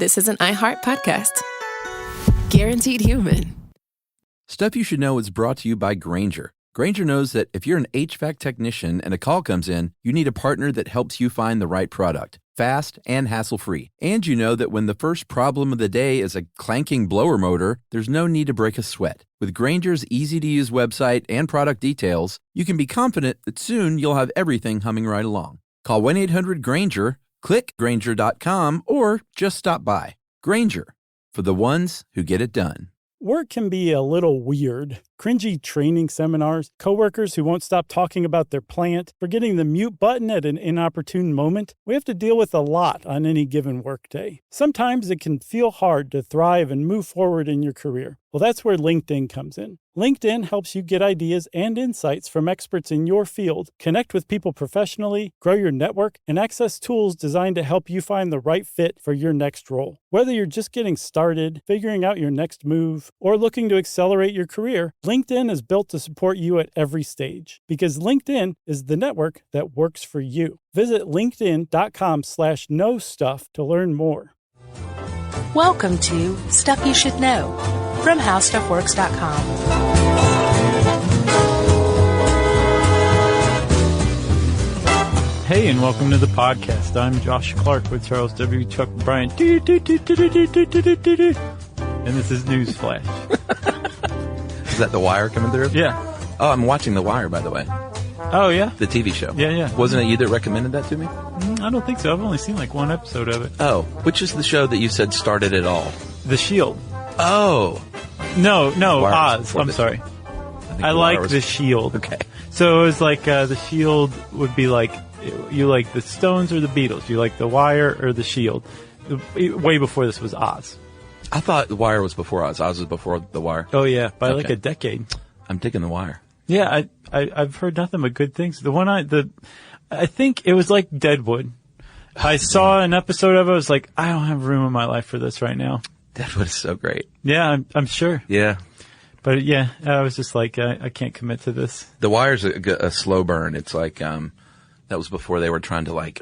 this is an iHeart podcast. Guaranteed human. Stuff You Should Know is brought to you by Grainger. Grainger knows that if you're an HVAC technician and a call comes in, you need a partner that helps you find the right product, fast and hassle-free. And you know that when the first problem of the day is a clanking blower motor, there's no need to break a sweat. With Grainger's easy-to-use website and product details, you can be confident that soon you'll have everything humming right along. Call 1-800-GRAINGER, click Grainger.com, or just stop by. Grainger, for the ones who get it done. Work can be a little weird. Cringy training seminars, coworkers who won't stop talking about their plant, forgetting the mute button at an inopportune moment. We have to deal with a lot on any given workday. Sometimes it can feel hard to thrive and move forward in your career. Well, that's where LinkedIn comes in. LinkedIn helps you get ideas and insights from experts in your field, connect with people professionally, grow your network, and access tools designed to help you find the right fit for your next role. Whether you're just getting started, figuring out your next move, or looking to accelerate your career, LinkedIn is built to support you at every stage, because LinkedIn is the network that works for you. Visit linkedin.com/knowstuff to learn more. Welcome to Stuff You Should Know from HowStuffWorks.com. Hey, and welcome to the podcast. I'm Josh Clark with Charles W. Chuck Bryant. And this is Newsflash. Is that The Wire coming through? Yeah. Oh, I'm watching The Wire, by the way. Oh, yeah? The TV show. Yeah. Wasn't it you that recommended that to me? I don't think so. I've only seen like one episode of it. Oh, which is the show that you said started it all? The Shield. Oh. No, Oz. I'm sorry. I like The Shield. Okay. So it was like The Shield would be like, you like the Stones or the Beatles? You like The Wire or The Shield? Way before this was Oz. I thought The Wire was before Oz. Oz was before The Wire. Oh, yeah. By like a decade. I'm digging The Wire. Yeah, I've heard nothing but good things. The one I think it was like Deadwood. I saw an episode of it. I was like, I don't have room in my life for this right now. Deadwood is so great. Yeah, I'm sure. Yeah. But yeah, I was just like, I can't commit to this. The Wire's a slow burn. It's like, that was before they were trying to like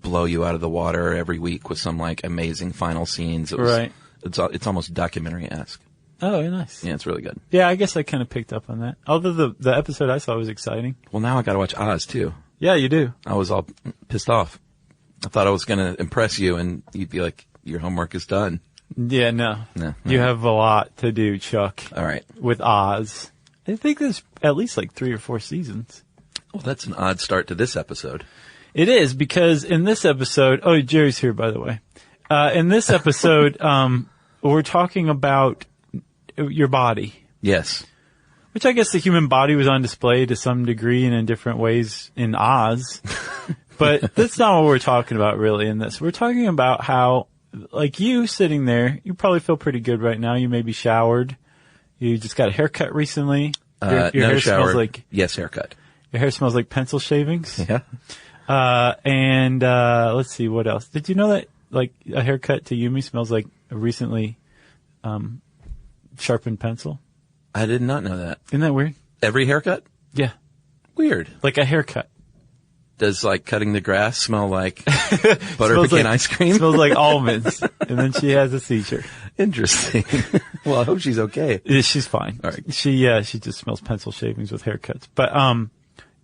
blow you out of the water every week with some like amazing final scenes. Right. It's almost documentary-esque. Oh, nice. Yeah, it's really good. Yeah, I guess I kind of picked up on that. Although the episode I saw was exciting. Well, now I gotta watch Oz too. Yeah, you do. I was all pissed off. I thought I was gonna impress you and you'd be like, your homework is done. Yeah, no. No. You have a lot to do, Chuck. All right. With Oz. I think there's at least like 3 or 4 seasons. Well, that's an odd start to this episode. It is, because in this episode, oh, Jerry's here, by the way. In this episode, we're talking about your body. Yes. Which I guess the human body was on display to some degree and in different ways in Oz. But that's not what we're talking about really in this. We're talking about how, like you sitting there, you probably feel pretty good right now. You maybe showered. You just got a haircut recently. Your no hair shower. smells like, yes, haircut. Your hair smells like pencil shavings. Yeah. And let's see, what else? Did you know that like a haircut to Yumi smells like a recently sharpened pencil? I did not know that. Isn't that weird? Every haircut? Yeah. Weird. Like a haircut. Does like cutting the grass smell like butter pecan ice cream? Smells like almonds. And then she has a seizure. Interesting. Well, I hope she's okay. Yeah, she's fine. All right. She just smells pencil shavings with haircuts. But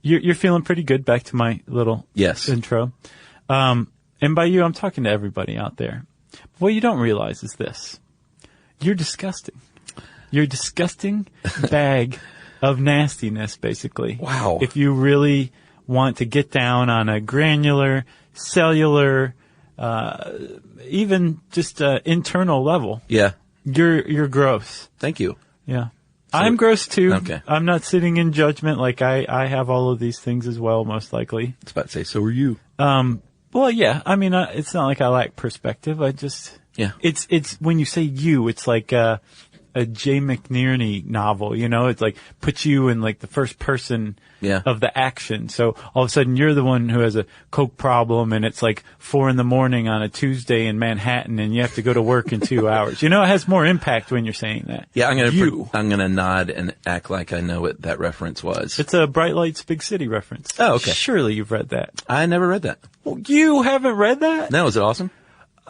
you're feeling pretty good. Back to my little intro. And by you, I'm talking to everybody out there. What you don't realize is this. You're disgusting. You're a disgusting bag of nastiness, basically. Wow. If you really want to get down on a granular, cellular, even just internal level. Yeah. You're gross. Thank you. Yeah. So, I'm gross too. Okay. I'm not sitting in judgment. Like I have all of these things as well, most likely. I was about to say, so are you. Well, yeah. I mean, it's not like I lack perspective. I just, yeah. It's when you say you, it's like a Jay McNerney novel, you know? It's like puts you in like the first person of the action. So all of a sudden you're the one who has a coke problem and it's like 4 a.m. on a Tuesday in Manhattan and you have to go to work in 2 hours. You know, it has more impact when you're saying that. Yeah, I'm gonna nod and act like I know what that reference was. It's a Bright Lights, Big City reference. Oh, okay. Surely you've read that. I never read that. Well, you haven't read that? No, is it awesome?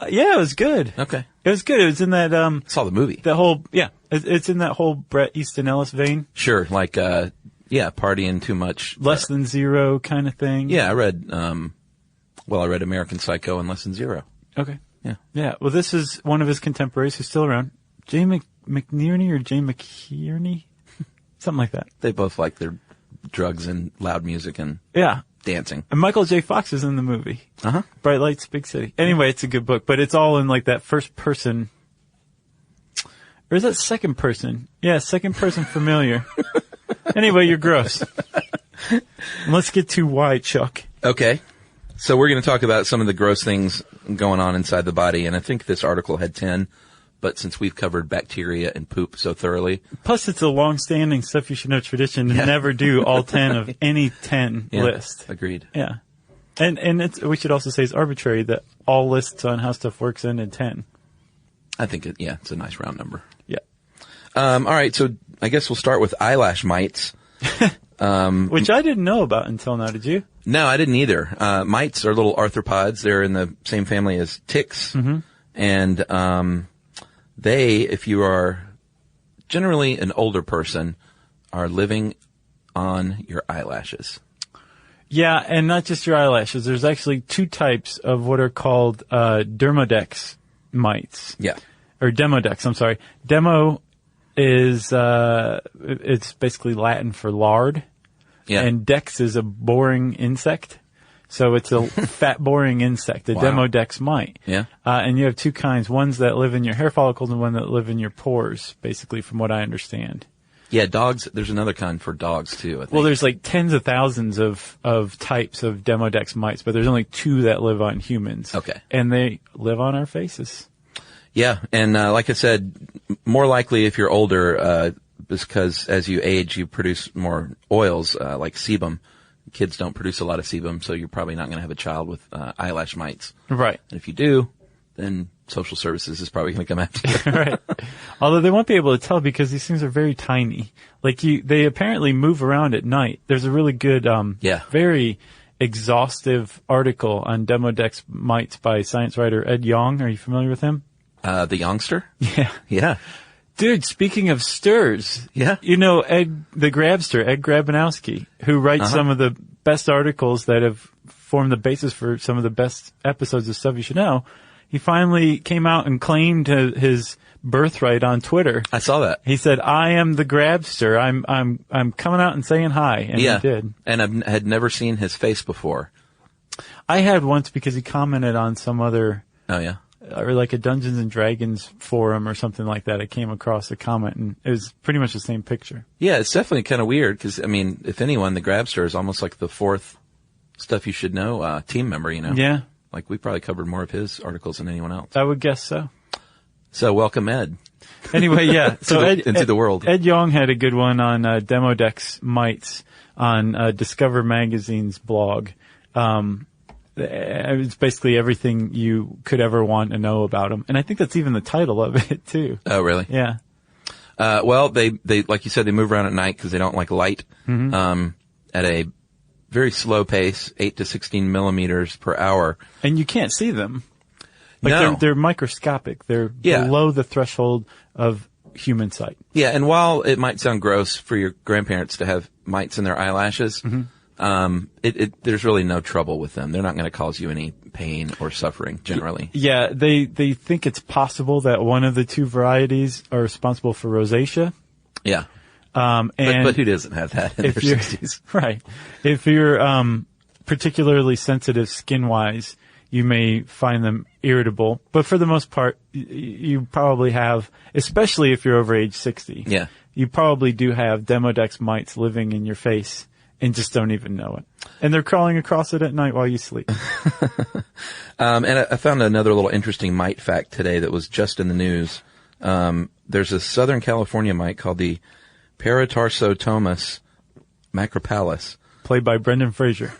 Yeah, it was good. Okay. It was good. It was in that, Saw the movie. It's in that whole Bret Easton Ellis vein. Sure. Like, partying too much. Less Than Zero kind of thing. Yeah, I read American Psycho and Less Than Zero. Okay. Yeah. Yeah. Well, this is one of his contemporaries who's still around. Jay McNerney or Jay McKierney? Something like that. They both like their drugs and loud music and dancing. And Michael J. Fox is in the movie. Uh-huh. Bright Lights, Big City. Anyway, it's a good book, but it's all in like that first person. Or is that second person? Yeah, second person familiar. Anyway, you're gross. Let's get to why, Chuck. Okay. So we're going to talk about some of the gross things going on inside the body, and I think this article had 10, but since we've covered bacteria and poop so thoroughly. Plus, it's a long-standing stuff you should know tradition to never do all 10 of any 10 list. Agreed. Yeah. And we should also say it's arbitrary that all lists on How Stuff Works end in 10. I think it's a nice round number. Yeah. All right, so I guess we'll start with eyelash mites. Which I didn't know about until now, did you? No, I didn't either. Mites are little arthropods. They're in the same family as ticks. Mm-hmm. And they, if you are generally an older person, are living on your eyelashes. Yeah, and not just your eyelashes. There's actually two types of what are called dermodex mites. Yeah. Or demodex, I'm sorry. Demo is it's basically Latin for lard. Yeah. And dex is a boring insect. So it's a fat boring insect, a demodex mite. Yeah. And you have two kinds, ones that live in your hair follicles and one that live in your pores, basically, from what I understand. Yeah, dogs, there's another kind for dogs too, I think. Well, there's like tens of thousands of types of demodex mites, but there's only two that live on humans. Okay. And they live on our faces. Yeah, and like I said, more likely if you're older, because as you age, you produce more oils, like sebum. Kids don't produce a lot of sebum, so you're probably not going to have a child with eyelash mites. Right. And if you do, then social services is probably going to come after you. Right. Although they won't be able to tell because these things are very tiny. Like they apparently move around at night. There's a really good, very exhaustive article on demodex mites by science writer Ed Yong. Are you familiar with him? The youngster? Yeah. Yeah. Dude, speaking of stirs, you know Ed, the Grabster, Ed Grabanowski, who writes some of the best articles that have formed the basis for some of the best episodes of Stuff You Should Know. He finally came out and claimed his birthright on Twitter. I saw that. He said, "I am the Grabster. I'm coming out and saying hi," and he did. And I had never seen his face before. I had once because he commented on some other. Oh yeah. Or like a Dungeons and Dragons forum or something like that. I came across a comment and it was pretty much the same picture. Yeah, it's definitely kind of weird because, I mean, if anyone, the Grabster is almost like the fourth Stuff You Should Know team member, you know? Yeah. Like we probably covered more of his articles than anyone else. I would guess so. So welcome, Ed. Anyway, yeah. So into the world. Ed Yong had a good one on demodex mites on Discover Magazine's blog. It's basically everything you could ever want to know about them. And I think that's even the title of it, too. Oh, really? Yeah. Well, they, like you said, they move around at night because they don't like light, at a very slow pace, 8 to 16 millimeters per hour. And you can't see them. Like no. They're microscopic. They're below the threshold of human sight. Yeah. And while it might sound gross for your grandparents to have mites in their eyelashes, there's really no trouble with them. They're not going to cause you any pain or suffering, generally. Yeah, they think it's possible that one of the two varieties are responsible for rosacea. Yeah. And but who doesn't have that in their 60s? Right. If you're particularly sensitive skin-wise, you may find them irritable. But for the most part, you probably have, especially if you're over age 60, you probably do have demodex mites living in your face. And just don't even know it. And they're crawling across it at night while you sleep. And I found another little interesting mite fact today that was just in the news. There's a Southern California mite called the Paratarsotomus macropalus. Played by Brendan Fraser.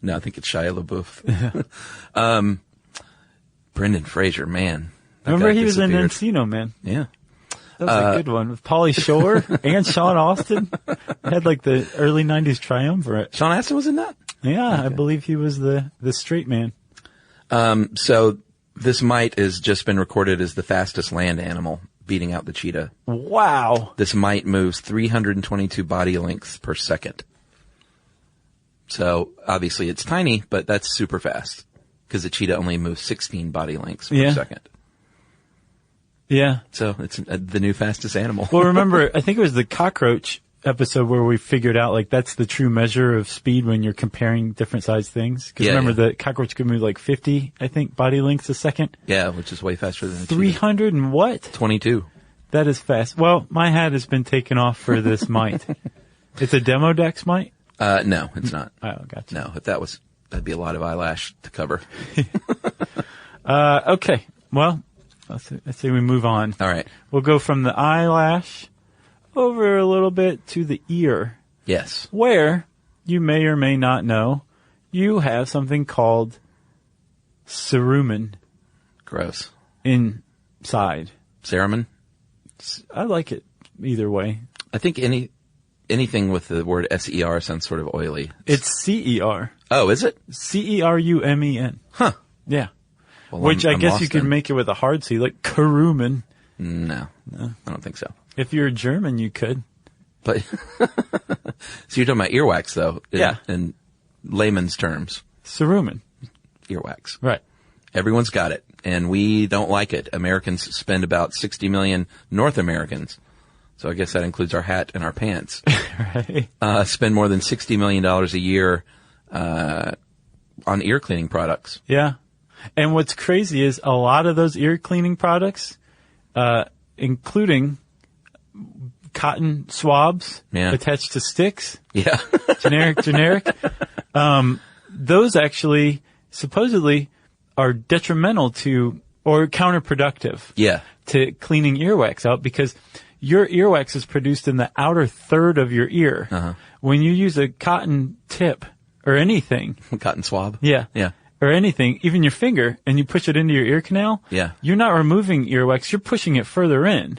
No, I think it's Shia LaBeouf. Brendan Fraser, man. Remember he was in Encino, man. Yeah. That was a good one with Pauly Shore and Sean Astin. Had like the early 90s triumvirate. Sean Astin was in that? Yeah, okay. I believe he was the straight man. So this mite has just been recorded as the fastest land animal, beating out the cheetah. Wow. This mite moves 322 body lengths per second. So obviously it's tiny, but that's super fast because the cheetah only moves 16 body lengths per second. Yeah. So it's the new fastest animal. Well, remember, I think it was the cockroach episode where we figured out like that's the true measure of speed when you're comparing different size things. Because remember the cockroach could move like 50, I think, body lengths a second. Yeah, which is way faster than the 300 and what? 22. That is fast. Well, my hat has been taken off for this mite. It's a Demodex mite? No, it's not. Oh, gotcha. No, if that'd be a lot of eyelash to cover. Okay. Well, let's say we move on. All right. We'll go from the eyelash over a little bit to the ear. Yes. Where, you may or may not know, you have something called cerumen. Gross. Inside. Cerumen? I like it either way. I think anything with the word S-E-R sounds sort of oily. It's C-E-R. Oh, is it? C-E-R-U-M-E-N. Huh. Yeah. Well, Which I guess you could then. make it with a hard C, like cerumen. No, I don't think so. If you're German, you could. But so you're talking about earwax, though? Yeah. In layman's terms. Cerumen. Earwax. Right. Everyone's got it, and we don't like it. Americans spend about 60 million, North Americans, so I guess that includes our hat and our pants, Right. Spend more than $60 million a year on ear cleaning products. Yeah. And what's crazy is a lot of those ear cleaning products, including cotton swabs attached to sticks. Yeah. generic. Those actually supposedly are detrimental to or counterproductive. Yeah. To cleaning earwax out because your earwax is produced in the outer third of your ear. Uh-huh. When you use a cotton tip or anything. Cotton swab. Yeah. Yeah. Or anything, even your finger, and you push it into your ear canal. Yeah. You're not removing earwax, you're pushing it further in.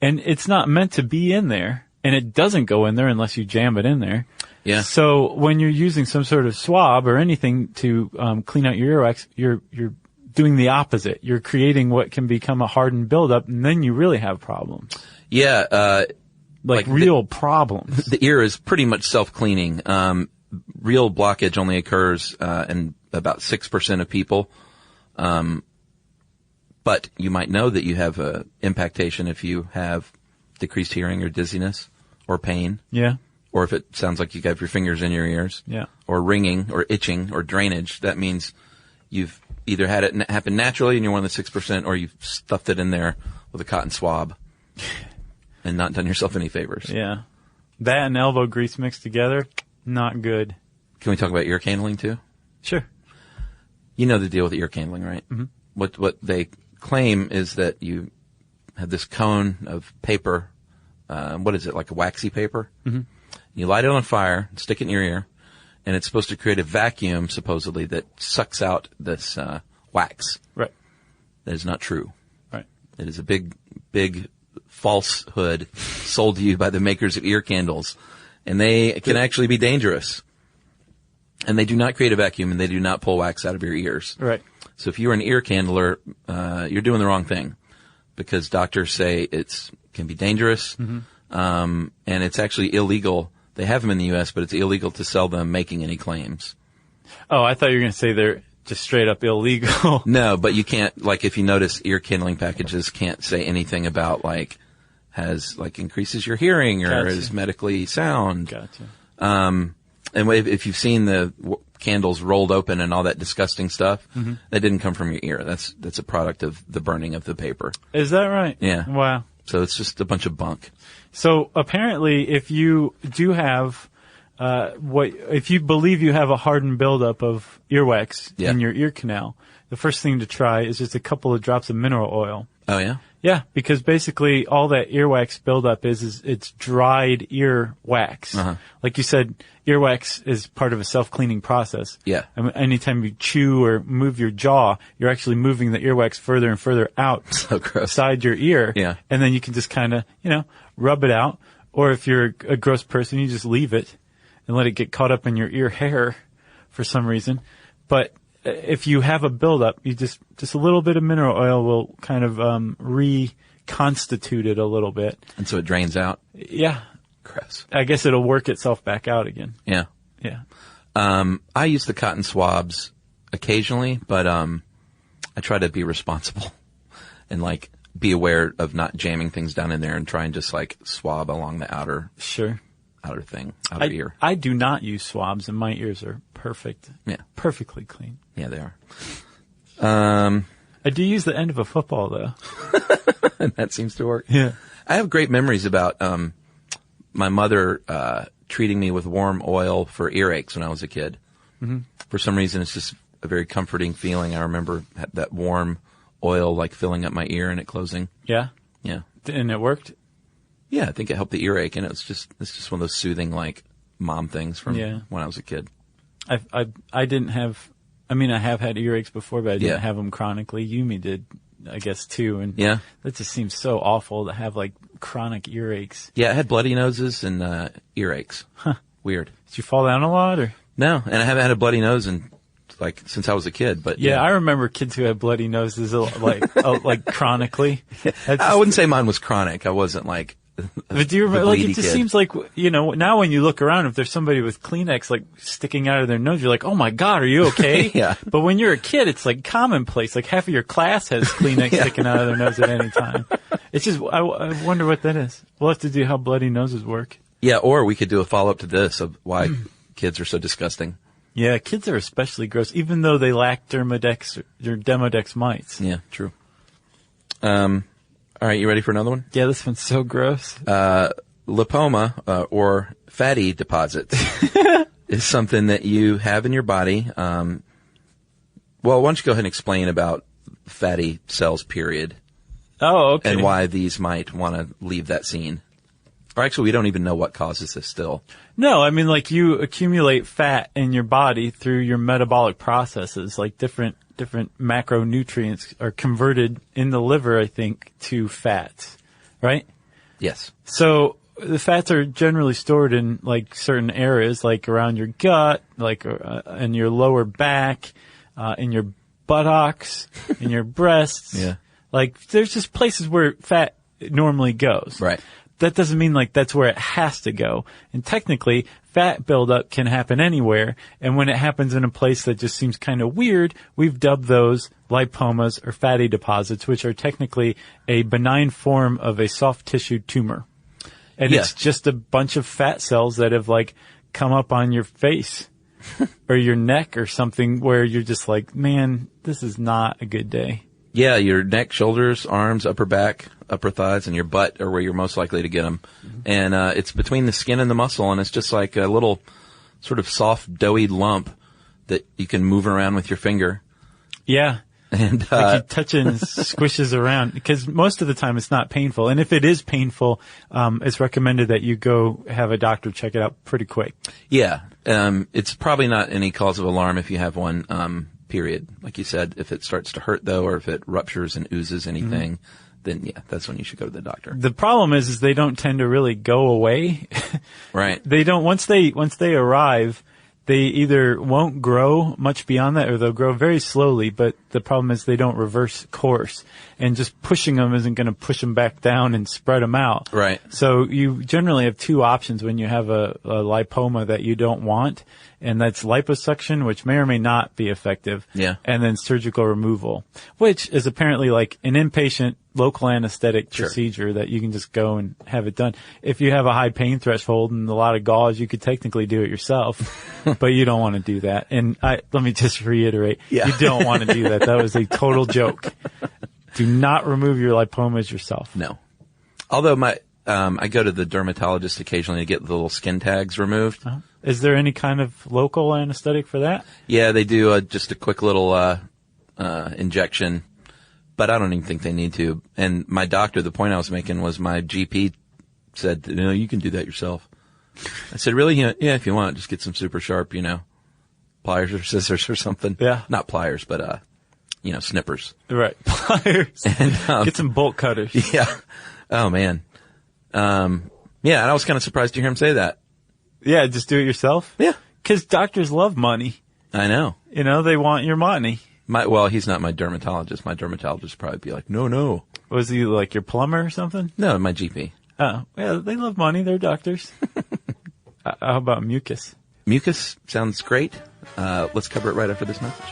And it's not meant to be in there. And it doesn't go in there unless you jam it in there. Yeah. So when you're using some sort of swab or anything to clean out your earwax, you're doing the opposite. You're creating what can become a hardened buildup, and then you really have problems. Yeah. Like real problems. The ear is pretty much self-cleaning. Real blockage only occurs in about 6% of people. But you might know that you have a impactation if you have decreased hearing or dizziness or pain. Yeah. Or if it sounds like you have your fingers in your ears. Yeah. Or ringing or itching or drainage. That means you've either had it happen naturally and you're one of the 6%, or you've stuffed it in there with a cotton swab and not done yourself any favors. Yeah. That and elbow grease mixed together, not good. Can we talk about ear candling too? Sure. You know the deal with ear candling, right? Mm-hmm. What they claim is that you have this cone of paper. What is it, like a waxy paper? Mm-hmm. You light it on fire, stick it in your ear, and it's supposed to create a vacuum, supposedly, that sucks out this wax. Right. That is not true. Right. It is a big falsehood sold to you by the makers of ear candles, and they can actually be dangerous. And they do not create a vacuum, and they do not pull wax out of your ears. Right. So if you're an ear candler, you're doing the wrong thing, because doctors say can be dangerous, and it's actually illegal. They have them in the U.S., but it's illegal to sell them making any claims. Oh, I thought you were going to say they're just straight up illegal. No, but you can't, like, if you notice, ear candling packages can't say anything about, like, increases your hearing or Gotcha. is medically sound. Gotcha. And if you've seen the candles rolled open and all that disgusting stuff, that didn't come from your ear. That's a product of the burning of the paper. Is that right? Yeah. Wow. So it's just a bunch of bunk. So apparently, if you do have, if you believe you have a hardened buildup of earwax in your ear canal, the first thing to try is just a couple of drops of mineral oil. Oh, yeah? Yeah, because basically all that earwax buildup is it's dried ear wax. Uh-huh. Like you said, earwax is part of a self-cleaning process. Yeah. I mean, anytime you chew or move your jaw, you're actually moving the earwax further and further out So gross. beside your ear. Yeah. And then you can just kind of, rub it out. Or if you're a gross person, you just leave it and let it get caught up in your ear hair for some reason. But if you have a buildup, you just a little bit of mineral oil will kind of reconstitute it a little bit. And so it drains out? Yeah. Gross. I guess it'll work itself back out again. Yeah. Yeah. I use the cotton swabs occasionally, but I try to be responsible and like be aware of not jamming things down in there and try and just like swab along the outer ear. I do not use swabs, and my ears are perfect. Yeah. Perfectly clean. Yeah, they are. I do use the end of a football, though. And that seems to work. Yeah. I have great memories about my mother treating me with warm oil for earaches when I was a kid. Mm-hmm. For some reason, it's just a very comforting feeling. I remember that warm oil like filling up my ear and it closing. Yeah? Yeah. And it worked? Yeah, I think it helped the earache, and it's just one of those soothing like mom things from when I was a kid. I didn't have, I mean, I have had earaches before, but I didn't have them chronically. Yumi did, I guess, too. And that just seems so awful to have like chronic earaches. Yeah, I had bloody noses and earaches. Huh. Weird. Did you fall down a lot, or? No, and I haven't had a bloody nose since I was a kid. But I remember kids who had bloody noses like chronically. I wouldn't say mine was chronic. I wasn't like. But do you remember, like, it just kid. seems like, now when you look around, if there's somebody with Kleenex, like, sticking out of their nose, you're like, oh my God, are you okay? Yeah. But when you're a kid, it's like commonplace. Like, half of your class has Kleenex sticking out of their nose at any time. It's just, I wonder what that is. We'll have to do how bloody noses work. Yeah, or we could do a follow-up to this of why kids are so disgusting. Yeah, kids are especially gross, even though they lack Demodex mites. Yeah, true. All right, you ready for another one? Yeah, this one's so gross. Lipoma, or fatty deposits, is something that you have in your body. Well, why don't you go ahead and explain about fatty cells, period. Oh, okay. And why these might want to leave that scene. Or actually, we don't even know what causes this still. No, I mean, like, you accumulate fat in your body through your metabolic processes, like different macronutrients are converted in the liver, I think, to fats, right? Yes. So the fats are generally stored in like certain areas, like around your gut, like in your lower back, in your buttocks, in your breasts. Yeah. Like, there's just places where fat normally goes. Right. That doesn't mean like that's where it has to go. And technically, fat buildup can happen anywhere. And when it happens in a place that just seems kind of weird, we've dubbed those lipomas or fatty deposits, which are technically a benign form of a soft tissue tumor. And it's just a bunch of fat cells that have like come up on your face or your neck or something where you're just like, man, this is not a good day. Yeah, your neck, shoulders, arms, upper back, upper thighs, and your butt are where you're most likely to get them. Mm-hmm. And it's between the skin and the muscle, and it's just like a little sort of soft, doughy lump that you can move around with your finger. Yeah. And like you touch it and squishes around, because most of the time it's not painful. And if it is painful, it's recommended that you go have a doctor check it out pretty quick. Yeah. It's probably not any cause of alarm if you have one, period. Like you said, if it starts to hurt though, or if it ruptures and oozes anything, then that's when you should go to the doctor. The problem is they don't tend to really go away. Right. They don't, once they arrive, they either won't grow much beyond that, or they'll grow very slowly, but the problem is they don't reverse course. And just pushing them isn't going to push them back down and spread them out. Right. So you generally have two options when you have a lipoma that you don't want, and that's liposuction, which may or may not be effective. Yeah. And then surgical removal, which is apparently like an inpatient local anesthetic procedure that you can just go and have it done. If you have a high pain threshold and a lot of gauze, you could technically do it yourself, but you don't want to do that. And let me just reiterate, you don't want to do that. That was a total joke. Do not remove your lipomas yourself. No. Although I go to the dermatologist occasionally to get the little skin tags removed. Uh-huh. Is there any kind of local anesthetic for that? Yeah, they do just a quick little injection, but I don't even think they need to. And my doctor, the point I was making was my GP said, you can do that yourself. I said, really? Yeah, if you want, just get some super sharp, pliers or scissors or something. Yeah. Not pliers, but, snippers. Right. Pliers. And, get some bolt cutters. Yeah. Oh, man. And I was kind of surprised to hear him say that. Yeah, just do it yourself? Yeah. Because doctors love money. I know. They want your money. Well, he's not my dermatologist. My dermatologist would probably be like, no. Was he like your plumber or something? No, my GP. Oh, yeah, they love money. They're doctors. How about mucus? Mucus sounds great. Let's cover it right after this message.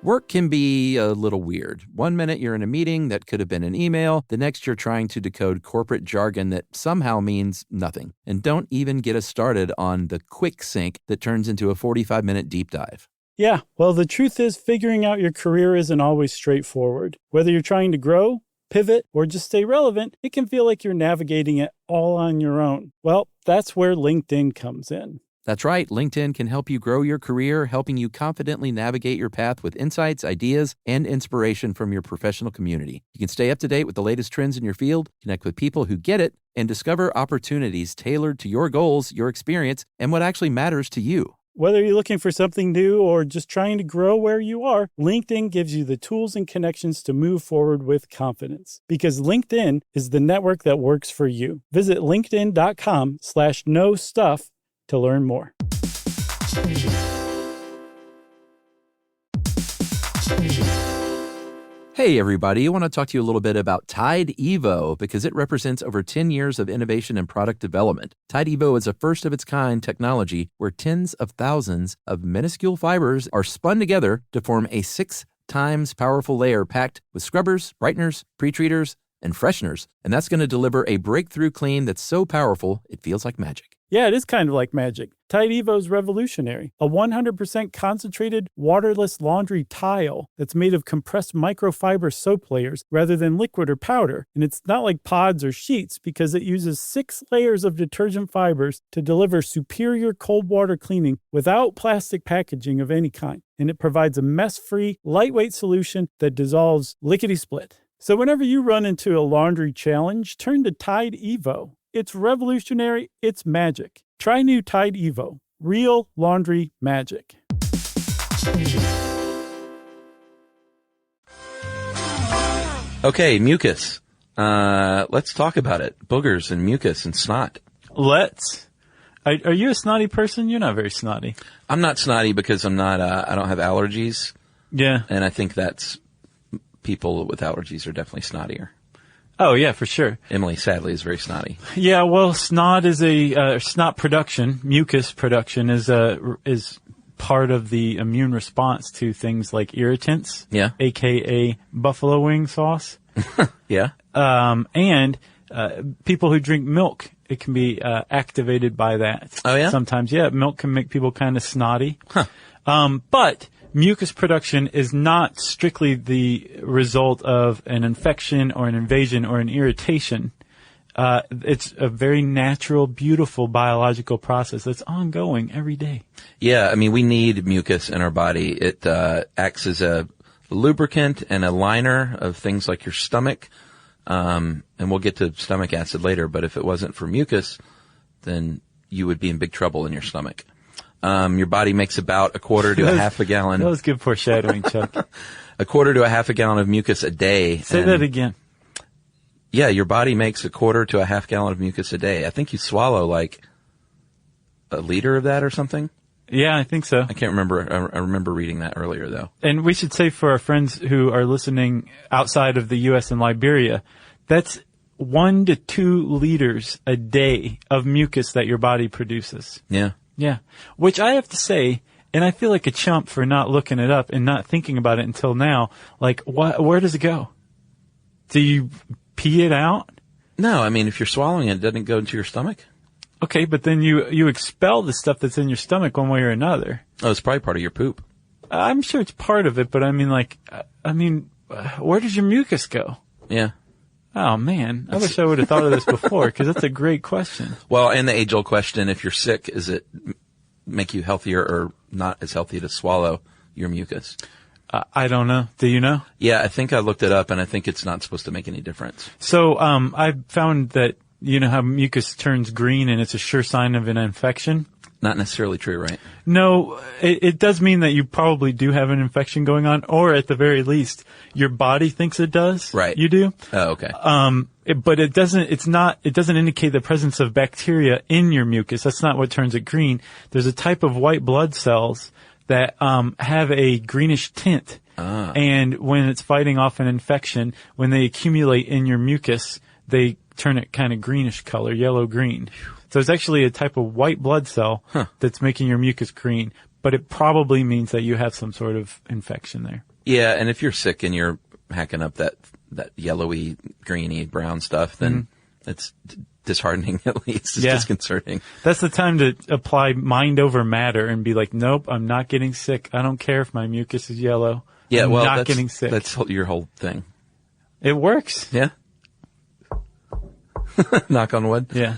Work can be a little weird. One minute you're in a meeting that could have been an email. The next you're trying to decode corporate jargon that somehow means nothing. And don't even get us started on the quick sync that turns into a 45-minute deep dive. Yeah, well, the truth is figuring out your career isn't always straightforward. Whether you're trying to grow, pivot, or just stay relevant, it can feel like you're navigating it all on your own. Well, that's where LinkedIn comes in. That's right. LinkedIn can help you grow your career, helping you confidently navigate your path with insights, ideas, and inspiration from your professional community. You can stay up to date with the latest trends in your field, connect with people who get it, and discover opportunities tailored to your goals, your experience, and what actually matters to you. Whether you're looking for something new or just trying to grow where you are, LinkedIn gives you the tools and connections to move forward with confidence. Because LinkedIn is the network that works for you. Visit linkedin.com/knowstuff to learn more. Hey everybody, I want to talk to you a little bit about Tide Evo because it represents over 10 years of innovation and product development. Tide Evo is a first-of-its-kind technology where tens of thousands of minuscule fibers are spun together to form a 6 times powerful layer packed with scrubbers, brighteners, pre-treaters, and fresheners. And that's going to deliver a breakthrough clean that's so powerful, it feels like magic. Yeah, it is kind of like magic. Tide Evo is revolutionary. A 100% concentrated, waterless laundry tile that's made of compressed microfiber soap layers rather than liquid or powder. And it's not like pods or sheets because it uses 6 layers of detergent fibers to deliver superior cold water cleaning without plastic packaging of any kind. And it provides a mess-free, lightweight solution that dissolves lickety-split. So whenever you run into a laundry challenge, turn to Tide Evo. It's revolutionary. It's magic. Try new Tide Evo. Real laundry magic. Okay, mucus. Let's talk about it. Boogers and mucus and snot. Let's. Are you a snotty person? You're not very snotty. I'm not snotty because I'm not. I don't have allergies. Yeah. And I think that's people with allergies are definitely snottier. Oh, yeah, for sure. Emily, sadly, is very snotty. Yeah, well, snot is snot production, mucus production is part of the immune response to things like irritants. Yeah. AKA buffalo wing sauce. Yeah. And people who drink milk, it can be activated by that. Oh, yeah? Sometimes, yeah, milk can make people kind of snotty. Huh. But mucus production is not strictly the result of an infection or an invasion or an irritation. It's a very natural, beautiful biological process that's ongoing every day. Yeah, I mean, we need mucus in our body. It acts as a lubricant and a liner of things like your stomach. And we'll get to stomach acid later, but if it wasn't for mucus, then you would be in big trouble in your stomach. Your body makes about a quarter to a half a gallon. That was good foreshadowing, Chuck. A quarter to a half a gallon of mucus a day. Say that again. Yeah, your body makes a quarter to a half gallon of mucus a day. I think you swallow like a liter of that or something. Yeah, I think so. I can't remember. I remember reading that earlier, though. And we should say for our friends who are listening outside of the U.S. and Liberia, that's 1 to 2 liters a day of mucus that your body produces. Yeah. Yeah. Which I have to say, and I feel like a chump for not looking it up and not thinking about it until now, like, where does it go? Do you pee it out? No, I mean, if you're swallowing it, doesn't it go into your stomach? Okay, but then you expel the stuff that's in your stomach one way or another. Oh, it's probably part of your poop. I'm sure it's part of it, but I mean, where does your mucus go? Yeah. Oh, man. I wish I would have thought of this before, because that's a great question. Well, and the age-old question, if you're sick, is it make you healthier or not as healthy to swallow your mucus? I don't know. Do you know? Yeah, I think I looked it up, and I think it's not supposed to make any difference. So I found that, you know how mucus turns green and it's a sure sign of an infection? not necessarily true, right? No, it does mean that you probably do have an infection going on, or at the very least, your body thinks it does. Right. You do. Oh, okay. But it doesn't indicate the presence of bacteria in your mucus. That's not what turns it green. There's a type of white blood cells that, have a greenish tint. And when it's fighting off an infection, when they accumulate in your mucus, they turn it kind of greenish color, yellow-green. So it's actually a type of white blood cell that's making your mucus green, but it probably means that you have some sort of infection there. Yeah, and if you're sick and you're hacking up that yellowy, greeny, brown stuff, then it's disheartening at least. It's disconcerting. That's the time to apply mind over matter and be like, nope, I'm not getting sick. I don't care if my mucus is yellow. Yeah, I'm well, not getting sick. That's your whole thing. It works. Yeah. Knock on wood. Yeah.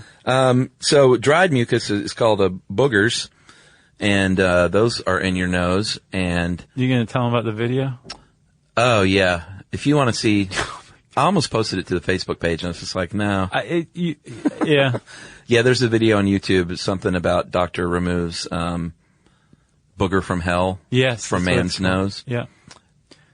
So dried mucus is called boogers, and those are in your nose. And you going to tell them about the video? Oh yeah. If you want to see, I almost posted it to the Facebook page, and it's just like, no. Yeah. Yeah. There's a video on YouTube. It's something about doctor removes booger from hell. Yes. From man's nose. Yeah.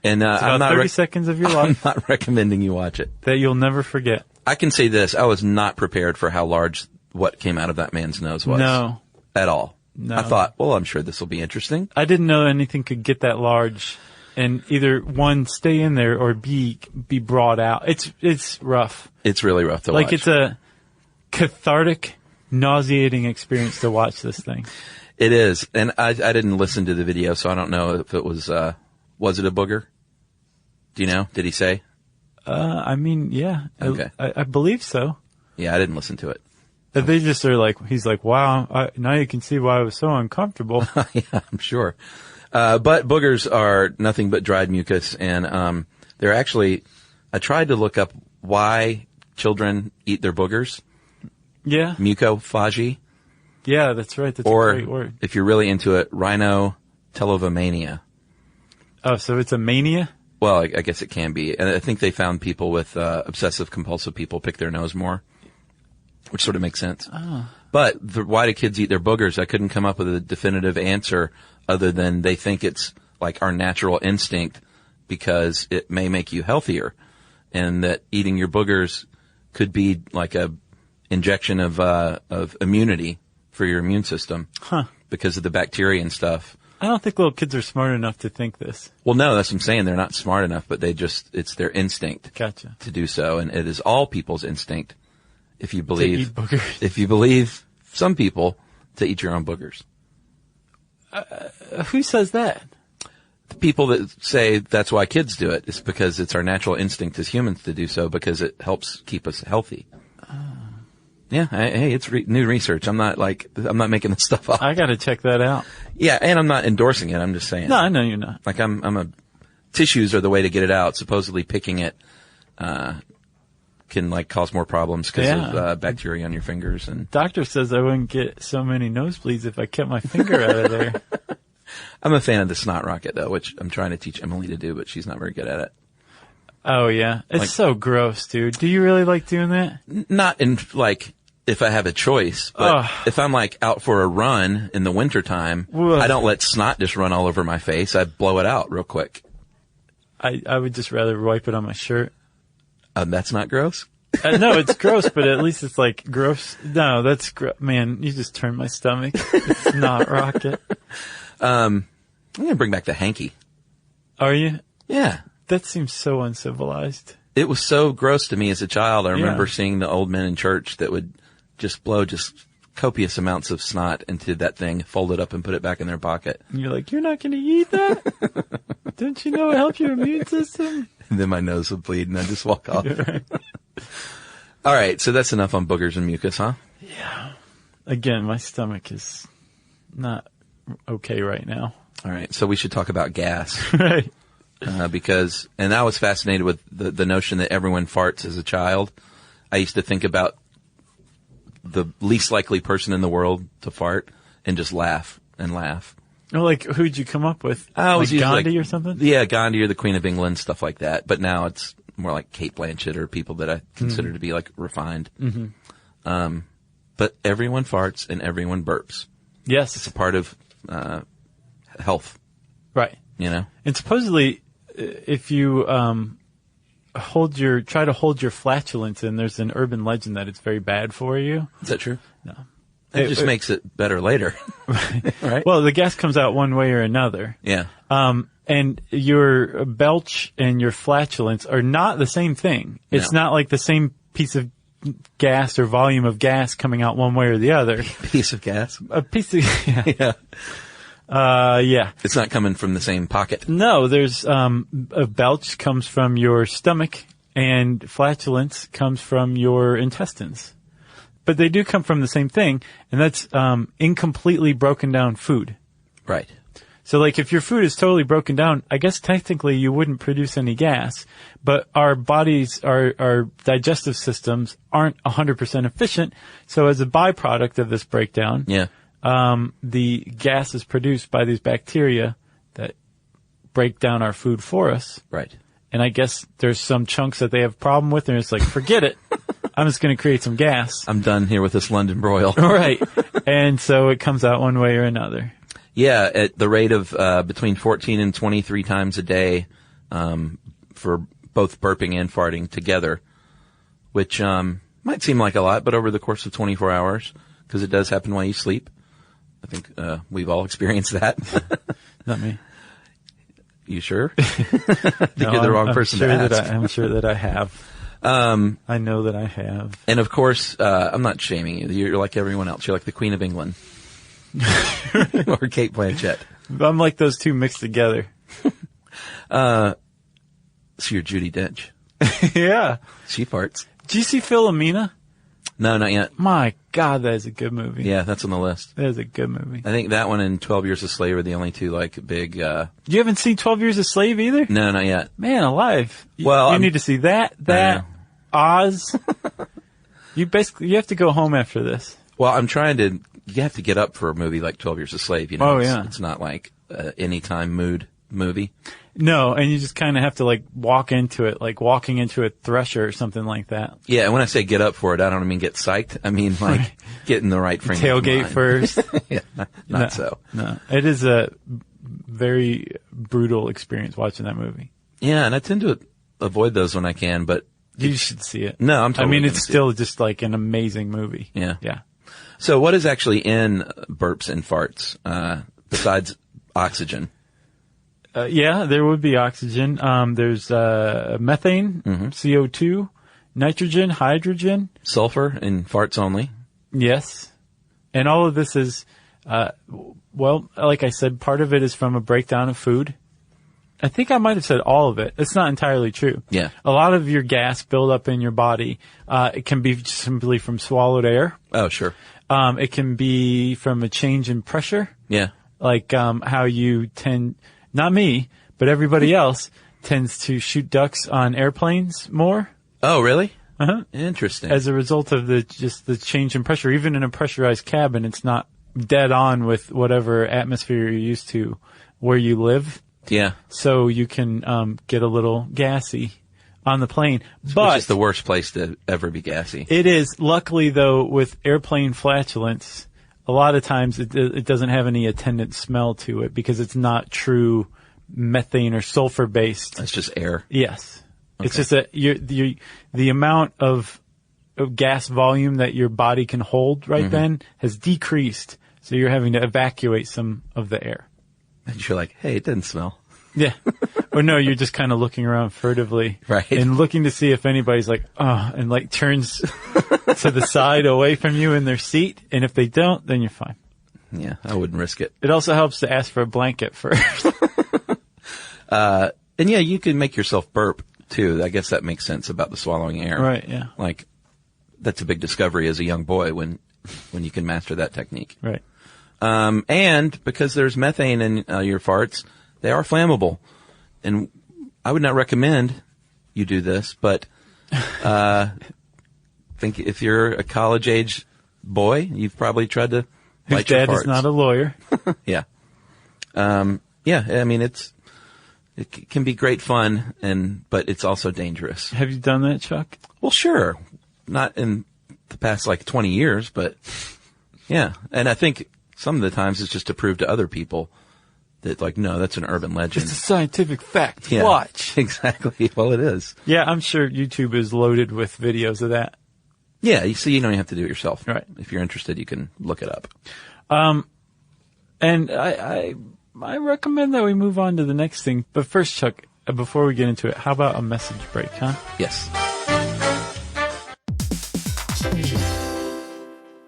And it's about I'm not 30 seconds of your life. I'm not recommending you watch it. That you'll never forget. I can say this. I was not prepared for how large what came out of that man's nose was. No. At all. No. I thought, well, I'm sure this will be interesting. I didn't know anything could get that large and either one, stay in there or be brought out. It's rough. It's really rough to watch. Like it's a cathartic, nauseating experience to watch this thing. It is. And I didn't listen to the video, so I don't know if it was it a booger? Do you know? Did he say? I mean, yeah. Okay. I believe so. Yeah, I didn't listen to it. But they just are like, he's like, wow, now you can see why I was so uncomfortable. Yeah, I'm sure. But boogers are nothing but dried mucus, and they're actually, I tried to look up why children eat their boogers. Yeah. Mucophagy. Yeah, that's right. That's a great word. If you're really into it, rhinoteleomania. Oh, so it's a mania? Well, I guess it can be. And I think they found people with obsessive compulsive people pick their nose more, which sort of makes sense. Oh. But why do kids eat their boogers? I couldn't come up with a definitive answer other than they think it's like our natural instinct because it may make you healthier, and that eating your boogers could be like a injection of immunity for your immune system because of the bacteria and stuff. I don't think little kids are smart enough to think this. Well, no, that's what I'm saying. They're not smart enough, but it's their instinct to do so. And it is all people's instinct, if you believe, to eat boogers. If you believe some people, to eat your own boogers. Who says that? The people that say that's why kids do it. It's because it's our natural instinct as humans to do so because it helps keep us healthy. Yeah, hey, it's new research. I'm not making this stuff up. I gotta check that out. Yeah, and I'm not endorsing it. I'm just saying. No, I know you're not. Like tissues are the way to get it out. Supposedly picking it, can like cause more problems because of bacteria on your fingers. And doctor says I wouldn't get so many nosebleeds if I kept my finger out of there. I'm a fan of the snot rocket though, which I'm trying to teach Emily to do, but she's not very good at it. Oh yeah, it's so gross, dude. Do you really like doing that? Not in like if I have a choice, but if I'm like out for a run in the wintertime, I don't let snot just run all over my face. I blow it out real quick. I would just rather wipe it on my shirt. That's not gross? No, it's gross, but at least it's like gross. No, that's man, you just turned my stomach. It's not rocket. I'm going to bring back the hanky. Are you? Yeah. That seems so uncivilized. It was so gross to me as a child. I remember seeing the old men in church that would just blow copious amounts of snot into that thing, fold it up and put it back in their pocket. And you're like, you're not going to eat that? Don't you know it helps your immune system? And then my nose would bleed and I'd just walk off. Right. All right, so that's enough on boogers and mucus, huh? Yeah. Again, my stomach is not okay right now. All right, so we should talk about gas. Right. Because I was fascinated with the notion that everyone farts as a child. I used to think about the least likely person in the world to fart and just laugh and laugh. Oh, like who'd you come up with? It was like Gandhi or something? Yeah, Gandhi or the Queen of England, stuff like that. But now it's more like Kate Blanchett or people that I consider to be like refined. Mm-hmm. But everyone farts and everyone burps. Yes. It's a part of health. Right. You know? And supposedly, if you try to hold your flatulence in, there's an urban legend that it's very bad for you. Is that true? No. It just makes it better later. Right? Well, the gas comes out one way or another. Yeah. And your belch and your flatulence are not the same thing. It's not like the same piece of gas or volume of gas coming out one way or the other. Piece of gas? A piece of, Yeah. Yeah. It's not coming from the same pocket. No, there's, a belch comes from your stomach and flatulence comes from your intestines. But they do come from the same thing, and that's, incompletely broken down food. Right. So like if your food is totally broken down, I guess technically you wouldn't produce any gas, but our bodies, our digestive systems aren't 100% efficient. So as a byproduct of this breakdown, the gas is produced by these bacteria that break down our food for us. Right. And I guess there's some chunks that they have a problem with, and it's like, forget it. I'm just going to create some gas. I'm done here with this London broil. Right. And so it comes out one way or another. Yeah, at the rate of between 14 and 23 times a day for both burping and farting together, which might seem like a lot, but over the course of 24 hours, because it does happen while you sleep. I think we've all experienced that. Not me. You sure? I think you're the wrong person to ask. I'm sure that I have. I know that I have. And of course, I'm not shaming you. You're like everyone else. You're like the Queen of England. Or Kate Blanchett. I'm like those two mixed together. So you're Judi Dench. Yeah. She farts. Did you see Philomena? No, not yet. My God, that is a good movie. Yeah, that's on the list. That is a good movie. I think that one and 12 Years a Slave are the only two like big, You haven't seen 12 Years a Slave either? No, not yet. Man alive. Well, you need to see that, Oz. You have to go home after this. Well, you have to get up for a movie like 12 Years a Slave, you know. Oh, yeah. It's not like anytime mood movie. No, and you just kind of have to like walk into it, like walking into a Thresher or something like that. Yeah, and when I say get up for it, I don't mean get psyched. I mean like get in the right frame of Tailgate mind. first. Yeah, not so. No, it is a very brutal experience watching that movie. Yeah, and I tend to avoid those when I can, but you should see it. No, I'm totally I mean, it's still just like an amazing movie. Yeah. Yeah. So what is actually in burps and farts, besides oxygen? Yeah, there would be oxygen. There's methane, CO2, nitrogen, hydrogen. Sulfur in farts only. Yes. And all of this is, well, like I said, part of it is from a breakdown of food. I think I might have said all of it. It's not entirely true. Yeah. A lot of your gas buildup in your body, it can be simply from swallowed air. Oh, sure. It can be from a change in pressure. Yeah. Like, how you tend, not me, but everybody else tends to shoot ducks on airplanes more. Oh, really? Uh-huh. Interesting. As a result of the change in pressure. Even in a pressurized cabin, it's not dead on with whatever atmosphere you're used to where you live. Yeah. So you can, get a little gassy on the plane. But which is the worst place to ever be gassy. It is. Luckily though, with airplane flatulence, a lot of times it doesn't have any attendant smell to it because it's not true methane or sulfur based. It's just air. Yes. Okay. It's just that the amount of gas volume that your body can hold right then has decreased. So you're having to evacuate some of the air. And you're like, hey, it doesn't smell. Yeah. Or no, you're just kind of looking around furtively. Right. And looking to see if anybody's like, oh, and like turns to the side away from you in their seat. And if they don't, then you're fine. Yeah, I wouldn't risk it. It also helps to ask for a blanket first. And yeah, you can make yourself burp too. I guess that makes sense about the swallowing air. Right, yeah. Like, that's a big discovery as a young boy when you can master that technique. Right. And because there's methane in your farts, they are flammable. And I would not recommend you do this, but think if you're a college age boy, you've probably tried to light your farts. His dad is not a lawyer. Yeah. Yeah, I mean, it can be great fun, but it's also dangerous. Have you done that, Chuck? Well, sure. Not in the past, 20 years, but yeah. And I think Some of the times it's just to prove to other people that, like, no, that's an urban legend. It's a scientific fact. Yeah, Watch. Exactly. Well, it is. Yeah, I'm sure YouTube is loaded with videos of that. Yeah, you see, you don't even have to do it yourself. Right. If you're interested, you can look it up. And I recommend that we move on to the next thing. But first, Chuck, before we get into it, how about a message break, huh? Yes.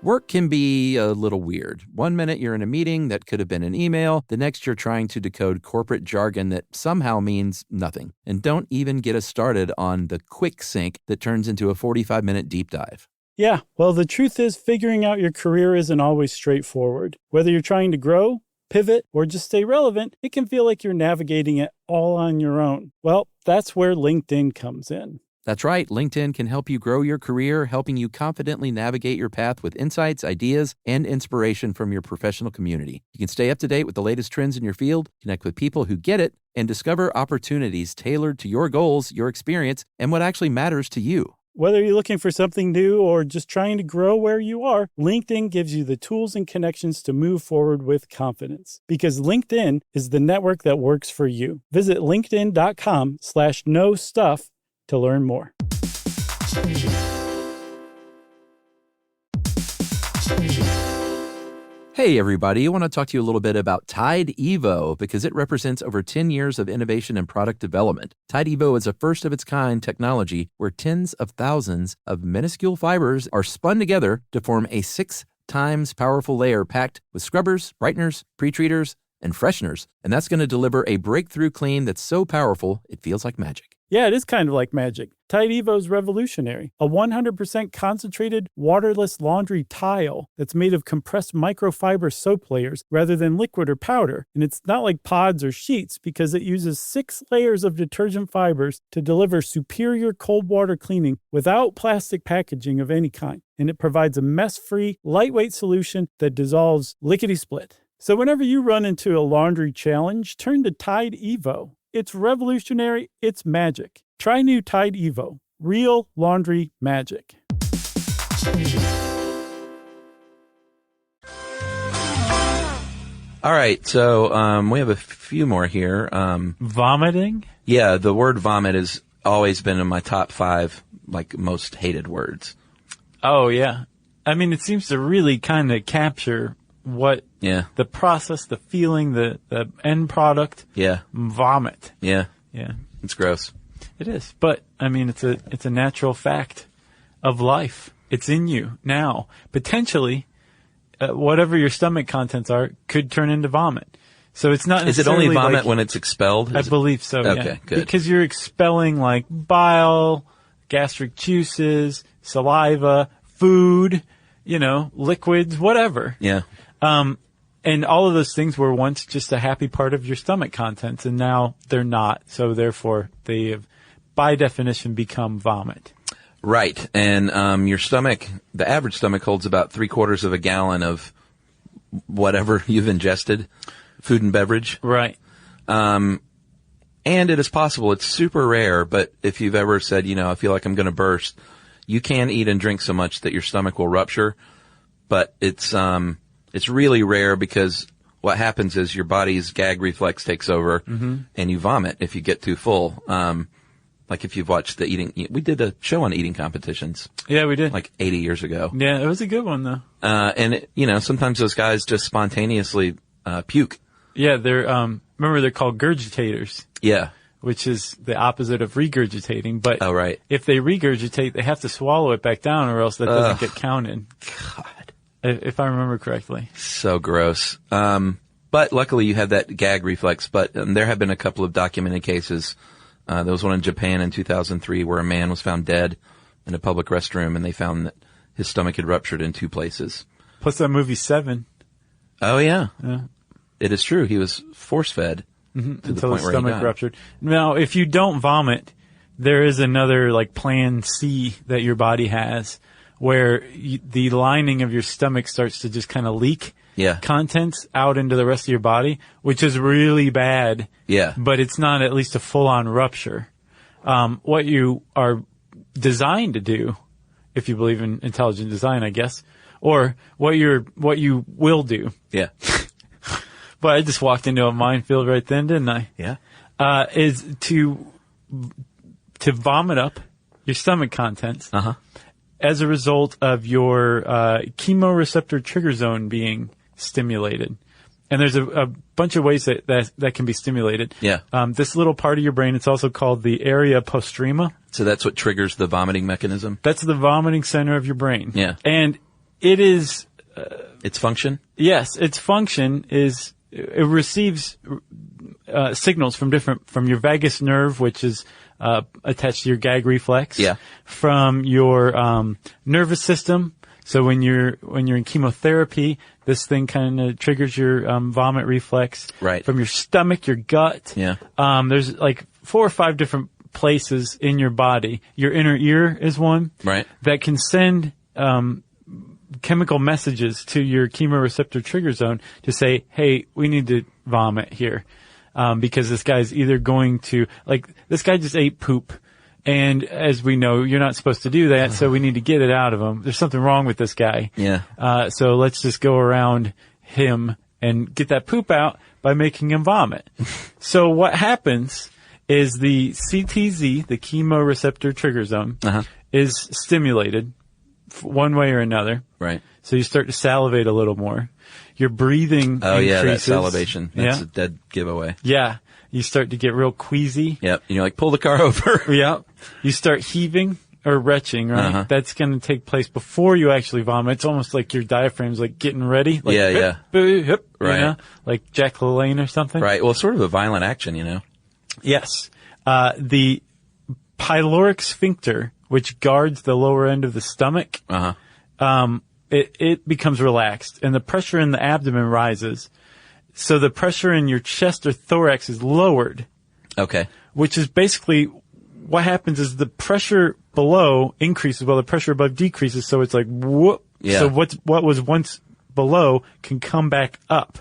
Work can be a little weird. One minute you're in a meeting that could have been an email. The next you're trying to decode corporate jargon that somehow means nothing. And don't even get us started on the quick sync that turns into a 45-minute deep dive. Yeah, well, the truth is figuring out your career isn't always straightforward. Whether you're trying to grow, pivot, or just stay relevant, it can feel like you're navigating it all on your own. Well, that's where LinkedIn comes in. That's right. LinkedIn can help you grow your career, helping you confidently navigate your path with insights, ideas, and inspiration from your professional community. You can stay up to date with the latest trends in your field, connect with people who get it, and discover opportunities tailored to your goals, your experience, and what actually matters to you. Whether you're looking for something new or just trying to grow where you are, LinkedIn gives you the tools and connections to move forward with confidence. Because LinkedIn is the network that works for you. Visit linkedin.com/knowstuff to learn more. Hey everybody, I want to talk to you a little bit about Tide Evo because it represents over 10 years of innovation and product development. Tide Evo is a first-of-its-kind technology where tens of thousands of minuscule fibers are spun together to form a 6 times powerful layer packed with scrubbers, brighteners, pre-treaters, and fresheners. And that's going to deliver a breakthrough clean that's so powerful it feels like magic. Yeah, it is kind of like magic. Tide Evo is revolutionary. A 100% concentrated, waterless laundry tile that's made of compressed microfiber soap layers rather than liquid or powder. And it's not like pods or sheets because it uses 6 layers of detergent fibers to deliver superior cold water cleaning without plastic packaging of any kind. And it provides a mess-free, lightweight solution that dissolves lickety-split. So whenever you run into a laundry challenge, turn to Tide Evo. It's revolutionary. It's magic. Try new Tide Evo. Real laundry magic. All right, so we have a few more here. Vomiting? Yeah, the word vomit has always been in my top 5, like, most hated words. Oh, yeah. I mean, it seems to really kind of capture what the process, the feeling, the end product. Yeah. Vomit. Yeah. Yeah. It's gross. It is. But, I mean, it's a natural fact of life. It's in you now. Potentially, whatever your stomach contents are could turn into vomit. So it's not necessarily. Is it only vomit like, when it's expelled? I believe so, okay, yeah. Good. Because you're expelling like bile, gastric juices, saliva, food, liquids, whatever. Yeah. And all of those things were once just a happy part of your stomach contents, and now they're not. So therefore, they have, by definition, become vomit. Right. And your stomach, the average stomach holds about 3/4 of a gallon of whatever you've ingested, food and beverage. Right. And it is possible, it's super rare, but if you've ever said, I feel like I'm going to burst, you can eat and drink so much that your stomach will rupture. But it's really rare because what happens is your body's gag reflex takes over and you vomit if you get too full. Like if you've watched we did a show on eating competitions. Yeah, we did. Like 80 years ago. Yeah, it was a good one though. And sometimes those guys just spontaneously, puke. Yeah, they're called gurgitators. Yeah. Which is the opposite of regurgitating. But right. If they regurgitate, they have to swallow it back down or else that doesn't get counted. God. If I remember correctly. So gross. But luckily you have that gag reflex. But there have been a couple of documented cases. There was one in Japan in 2003 where a man was found dead in a public restroom and they found that his stomach had ruptured in 2 places. Plus that movie 7. Oh, yeah. Yeah. It is true. He was force-fed to the until point his where he stomach died. ruptured. Now, if you don't vomit, there is another like plan C that your body has where the lining of your stomach starts to just kind of leak contents out into the rest of your body, which is really bad. Yeah. But it's not at least a full-on rupture. What you are designed to do, if you believe in intelligent design, I guess, or what you will do. Yeah. But I just walked into a minefield right then, didn't I? Yeah. Is to vomit up your stomach contents as a result of your chemoreceptor trigger zone being stimulated. And there's a bunch of ways that can be stimulated. Yeah. This little part of your brain, it's also called the area postrema. So that's what triggers the vomiting mechanism? That's the vomiting center of your brain. Yeah. And it is... its function? Yes, its function is... It receives signals from your vagus nerve, which is attached to your gag reflex. Yeah. From your nervous system. So when you're in chemotherapy, this thing kind of triggers your vomit reflex. Right. From your stomach, your gut. Yeah. There's like 4 or 5 different places in your body. Your inner ear is one. Right. That can send chemical messages to your chemoreceptor trigger zone to say, hey, we need to vomit here. Because this guy's either going to, like, this guy just ate poop. And as we know, you're not supposed to do that, so we need to get it out of him. There's something wrong with this guy. Yeah. So let's just go around him and get that poop out by making him vomit. So what happens is the CTZ, the chemoreceptor trigger zone, is stimulated one way or another. Right. So you start to salivate a little more. Your breathing increases. Yeah, that salivation. That's a dead giveaway. Yeah. You start to get real queasy. Yep. And you're like, pull the car over. Yep. You start heaving or retching, right? That's going to take place before you actually vomit. It's almost like your diaphragm's like getting ready. Like, yeah. Hip, Right. You know? Like Jack LaLanne or something. Right. Well, it's sort of a violent action, you know? Yes. The pyloric sphincter, which guards the lower end of the stomach, it becomes relaxed and the pressure in the abdomen rises. So the pressure in your chest or thorax is lowered. Okay. Which is basically what happens is the pressure below increases while the pressure above decreases. So it's like, whoop. Yeah. So what was once below can come back up,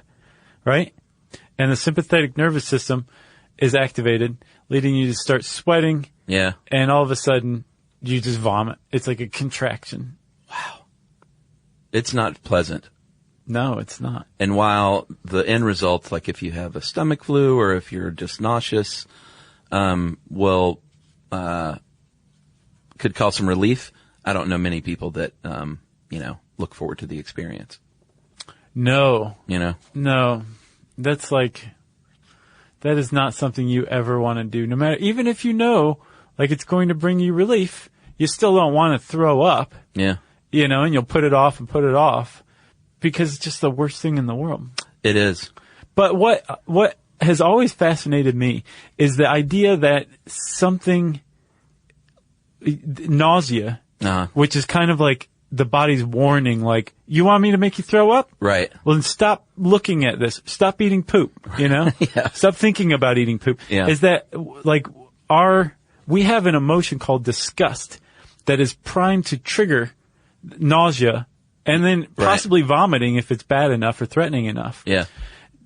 right? And the sympathetic nervous system is activated, leading you to start sweating. Yeah. And all of a sudden, you just vomit. It's like a contraction. Wow. It's not pleasant. No, it's not. And while the end result, like if you have a stomach flu or if you're just nauseous, could cause some relief, I don't know many people that, look forward to the experience. No. You know? No. That is not something you ever want to do. No matter, even if you know, like it's going to bring you relief, you still don't want to throw up. Yeah. You know, and you'll put it off and put it off. Because it's just the worst thing in the world. It is. But what has always fascinated me is the idea that nausea, which is kind of like the body's warning, like, you want me to make you throw up? Right. Well, then stop looking at this. Stop eating poop, you know? Yeah. Stop thinking about eating poop. Yeah. Is that, like, we have an emotion called disgust that is primed to trigger nausea and then possibly vomiting if it's bad enough or threatening enough. Yeah.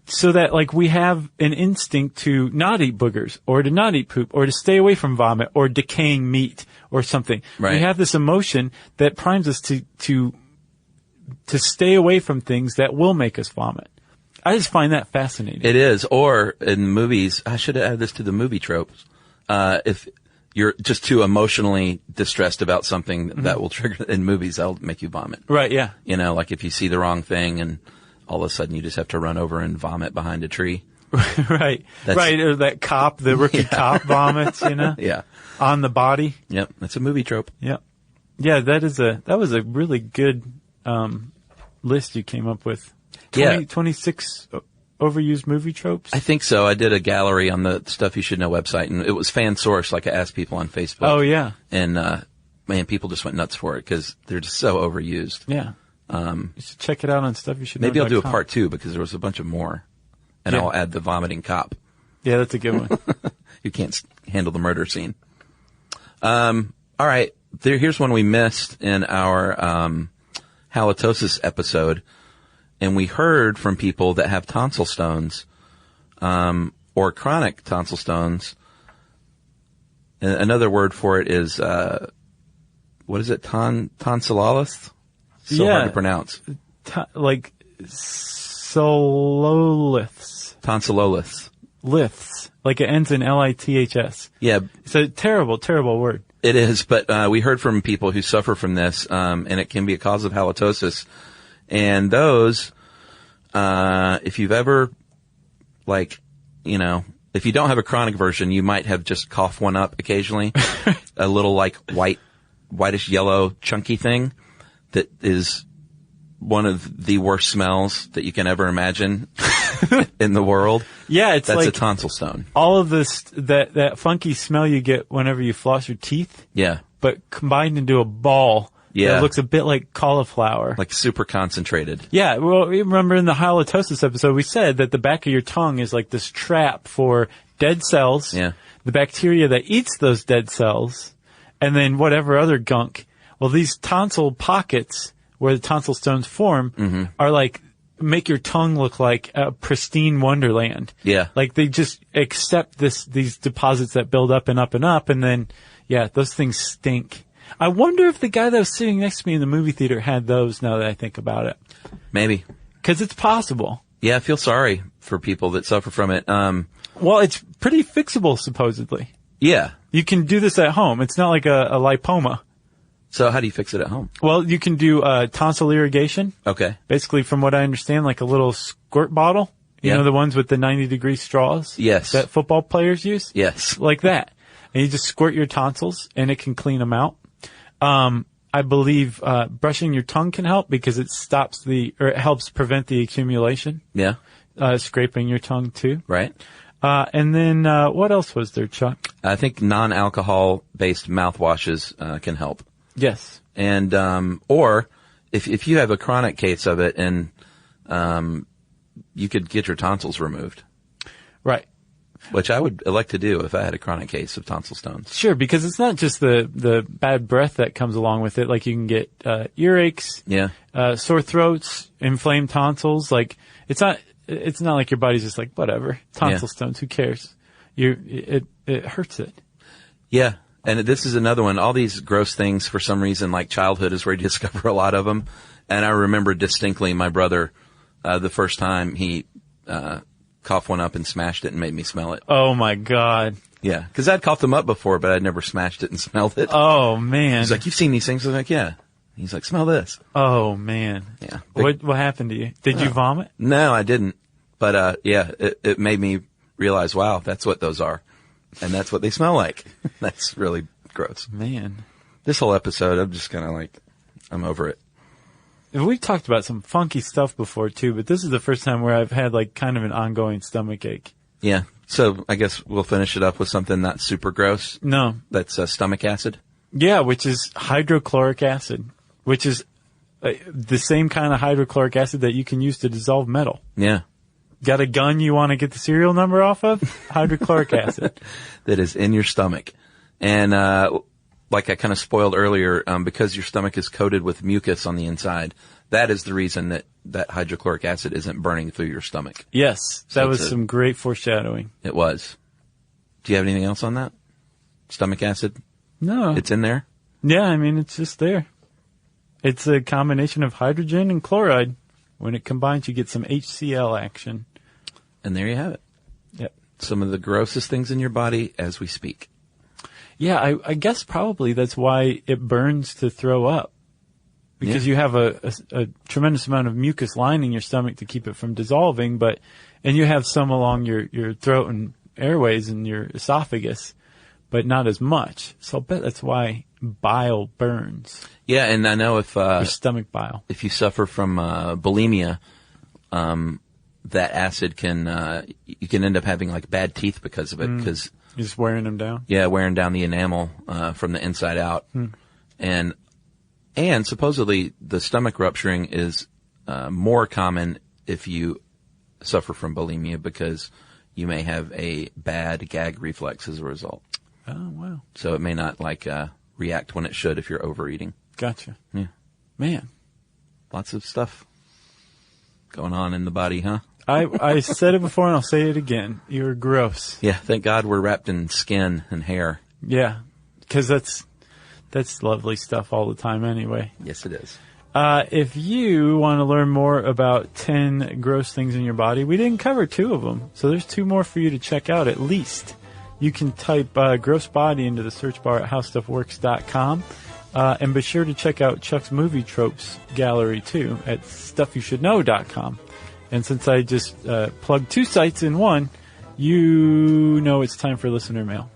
So that, like, we have an instinct to not eat boogers or to not eat poop or to stay away from vomit or decaying meat or something. Right. We have this emotion that primes us to stay away from things that will make us vomit. I just find that fascinating. It is. Or in movies, I should have added this to the movie tropes. If you're just too emotionally distressed about something that will trigger in movies, that'll make you vomit. Right, yeah. You know, like if you see the wrong thing and all of a sudden you just have to run over and vomit behind a tree. Right. Right. Or that cop, the rookie cop vomits, you know? Yeah. On the body. Yep. That's a movie trope. Yep. Yeah, that was a really good, list you came up with. 26 overused movie tropes? I think so. I did a gallery on the Stuff You Should Know website, and it was fan sourced. Like I asked people on Facebook. Oh yeah. And man, people just went nuts for it because they're just so overused. Yeah. You should check it out on Stuff You Should Know. Maybe I'll do a part 2 because there was a bunch of more, and I'll add the vomiting cop. Yeah, that's a good one. Who can't handle the murder scene. All right. Here's one we missed in our halitosis episode. And we heard from people that have tonsil stones, or chronic tonsil stones. Another word for it is, what is it? Tonsillitis? So hard to pronounce. Like sololiths. Tonsilloliths. Liths. Like it ends in Liths. Yeah. It's a terrible, terrible word. It is, but we heard from people who suffer from this, and it can be a cause of halitosis. And those, if you've ever, like, you know, if you don't have a chronic version, you might have just coughed one up occasionally. A little, like, whitish yellow chunky thing that is one of the worst smells that you can ever imagine in the world. Yeah, it's That's like a tonsil stone. all of this, that funky smell you get whenever you floss your teeth, Yeah. but combined into a ball. Yeah. That looks a bit like cauliflower. Like super concentrated. Yeah, well, remember in the halitosis episode, we said that the back of your tongue is like this trap for dead cells, Yeah. the bacteria that eats those dead cells, and then whatever other gunk. Well, these tonsil pockets where the tonsil stones form are like, make your tongue look like a pristine wonderland. Yeah. Like they just accept these deposits that build up and up and up, and then, yeah, those things stink. I wonder if the guy that was sitting next to me in the movie theater had those, now that I think about it. Maybe. Because it's possible. Yeah, I feel sorry for people that suffer from it. Well, it's pretty fixable, supposedly. Yeah. You can do this at home. It's not like a lipoma. So how do you fix it at home? Well, you can do tonsil irrigation. Okay. Basically, from what I understand, like a little squirt bottle. You know, the ones with the 90-degree straws? Yes. That football players use? Yes. Like that. And you just squirt your tonsils, and it can clean them out. I believe brushing your tongue can help because it it helps prevent the accumulation. Yeah. Scraping your tongue, too. Right. And then what else was there, Chuck? I think non-alcohol-based mouthwashes can help. Yes. And or if you have a chronic case of it, and you could get your tonsils removed. Right. Which I would elect to do if I had a chronic case of tonsil stones. Sure, because it's not just the bad breath that comes along with it. Like you can get earaches, sore throats, inflamed tonsils. Like it's not like your body's just like whatever, tonsil stones. Who cares? It hurts it. Yeah, and this is another one. All these gross things, for some reason, like childhood is where you discover a lot of them. And I remember distinctly my brother, the first time he coughed one up and smashed it and made me smell it. Oh my God. Yeah, because I'd coughed them up before, but I'd never smashed it and smelled it. Oh man. He's like, "You've seen these things?" I was like, "Yeah." He's like, "Smell this." Oh man. Yeah. What happened to you? Did you vomit? No, I didn't. But it made me realize, wow, that's what those are, and that's what they smell like. That's really gross. Man. This whole episode, I'm just kind of like, I'm over it. We've talked about some funky stuff before too, but this is the first time where I've had like kind of an ongoing stomach ache. Yeah. So I guess we'll finish it up with something not super gross. No. That's stomach acid. Yeah, which is hydrochloric acid, which is the same kind of hydrochloric acid that you can use to dissolve metal. Yeah. Got a gun you want to get the serial number off of? Hydrochloric acid. That is in your stomach. And like I kind of spoiled earlier, because your stomach is coated with mucus on the inside, that is the reason that hydrochloric acid isn't burning through your stomach. Yes, that was some great foreshadowing. It was. Do you have anything else on that? Stomach acid? No. It's in there? Yeah, I mean, it's just there. It's a combination of hydrogen and chloride. When it combines, you get some HCl action. And there you have it. Yep. Some of the grossest things in your body as we speak. Yeah, I guess probably that's why it burns to throw up. Because you have a tremendous amount of mucus lining your stomach to keep it from dissolving, and you have some along your throat and airways and your esophagus, but not as much. So I'll bet that's why bile burns. Yeah, and I know if your stomach bile. If you suffer from bulimia, that acid you can end up having like bad teeth because of it, because you're just wearing them down. Yeah, wearing down the enamel from the inside out, and supposedly the stomach rupturing is more common if you suffer from bulimia because you may have a bad gag reflex as a result. Oh wow! So it may not react when it should if you're overeating. Gotcha. Yeah, man, lots of stuff going on in the body, huh? I said it before and I'll say it again. You're gross. Yeah, thank God we're wrapped in skin and hair. Yeah, because that's lovely stuff all the time anyway. Yes, it is. If you want to learn more about 10 gross things in your body, we didn't cover 2 of them. So there's 2 more for you to check out at least. You can type gross body into the search bar at howstuffworks.com. And be sure to check out Chuck's movie tropes gallery too at stuffyoushouldknow.com. And since I just plugged 2 sites in one, you know it's time for listener mail.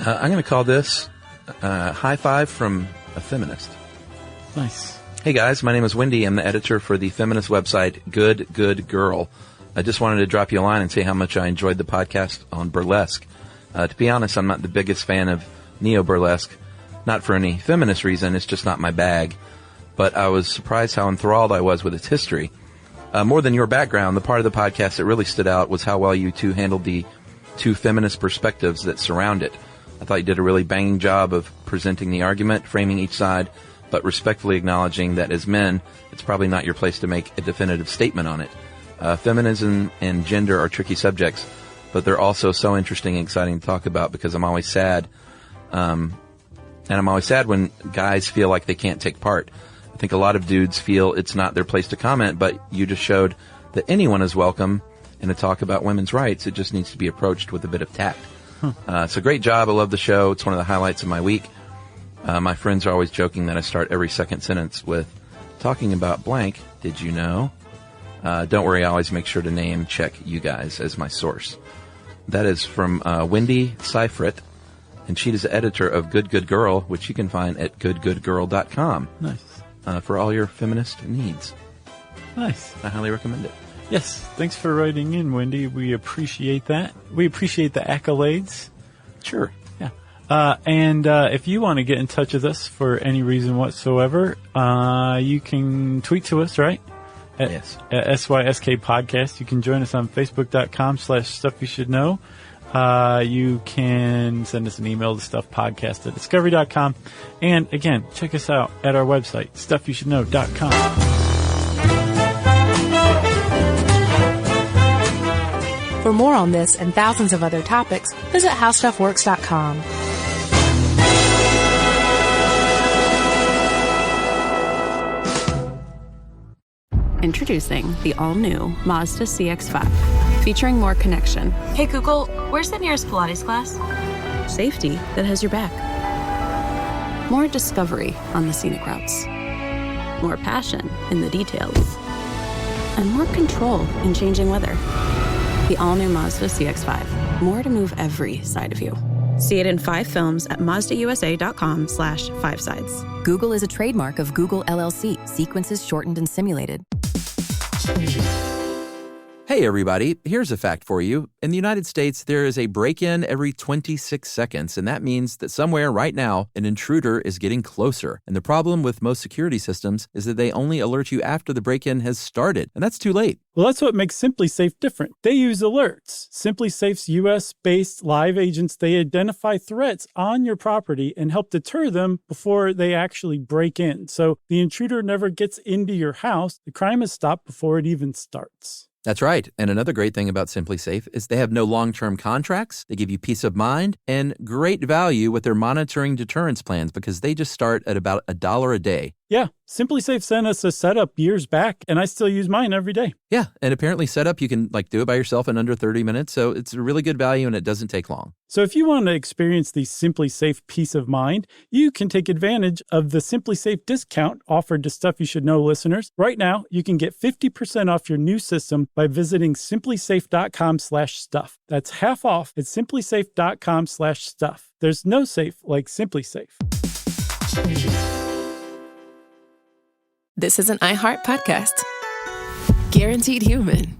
I'm going to call this High Five from a Feminist. Nice. Hey guys, my name is Wendy. I'm the editor for the feminist website Good Good Girl. I just wanted to drop you a line and say how much I enjoyed the podcast on burlesque. To be honest, I'm not the biggest fan of neo-burlesque. Not for any feminist reason, it's just not my bag. But I was surprised how enthralled I was with its history. More than your background, the part of the podcast that really stood out was how well you two handled the 2 feminist perspectives that surround it. I thought you did a really banging job of presenting the argument, framing each side, but respectfully acknowledging that as men, it's probably not your place to make a definitive statement on it. Feminism and gender are tricky subjects, but they're also so interesting and exciting to talk about because I'm always sad. And I'm always sad when guys feel like they can't take part. I think a lot of dudes feel it's not their place to comment, but you just showed that anyone is welcome in a talk about women's rights. It just needs to be approached with a bit of tact. So great job. I love the show. It's one of the highlights of my week. My friends are always joking that I start every second sentence with talking about blank. Did you know? Don't worry. I always make sure to check you guys as my source. That is from Wendy Seifert, and she is the editor of Good Good Girl, which you can find at goodgoodgirl.com. Nice. For all your feminist needs. Nice. I highly recommend it. Yes. Thanks for writing in, Wendy. We appreciate that. We appreciate the accolades. Sure. Yeah. And if you want to get in touch with us for any reason whatsoever, you can tweet to us, right? Yes. At SYSK Podcast. You can join us on Facebook.com/StuffYouShouldKnow. You can send us an email to stuffpodcast@discovery.com. And again, check us out at our website, stuffyoushouldknow.com. For more on this and thousands of other topics, visit howstuffworks.com. Introducing the all-new Mazda CX-5, featuring more connection. Hey Google, where's the nearest Pilates class? Safety that has your back. More discovery on the scenic routes. More passion in the details. And more control in changing weather. The all-new Mazda CX-5. More to move every side of you. See it in 5 films at MazdaUSA.com/5sides. Google is a trademark of Google LLC. Sequences shortened and simulated. Hey everybody, here's a fact for you. In the United States, there is a break-in every 26 seconds, and that means that somewhere right now, an intruder is getting closer. And the problem with most security systems is that they only alert you after the break-in has started, and that's too late. Well, that's what makes SimpliSafe different. They use alerts. SimpliSafe's US-based live agents, they identify threats on your property and help deter them before they actually break in. So the intruder never gets into your house. The crime is stopped before it even starts. That's right. And another great thing about SimpliSafe is they have no long-term contracts. They give you peace of mind and great value with their monitoring deterrence plans because they just start at about $1 a day. Yeah, SimpliSafe sent us a setup years back, and I still use mine every day. Yeah, and apparently setup, you can do it by yourself in under 30 minutes, so it's a really good value and it doesn't take long. So if you want to experience the SimpliSafe peace of mind, you can take advantage of the SimpliSafe discount offered to Stuff You Should Know listeners. Right now, you can get 50% off your new system by visiting simplysafe.com/stuff. That's half off at simplysafe.com/stuff. There's no safe like SimpliSafe. This is an iHeart podcast. Guaranteed human.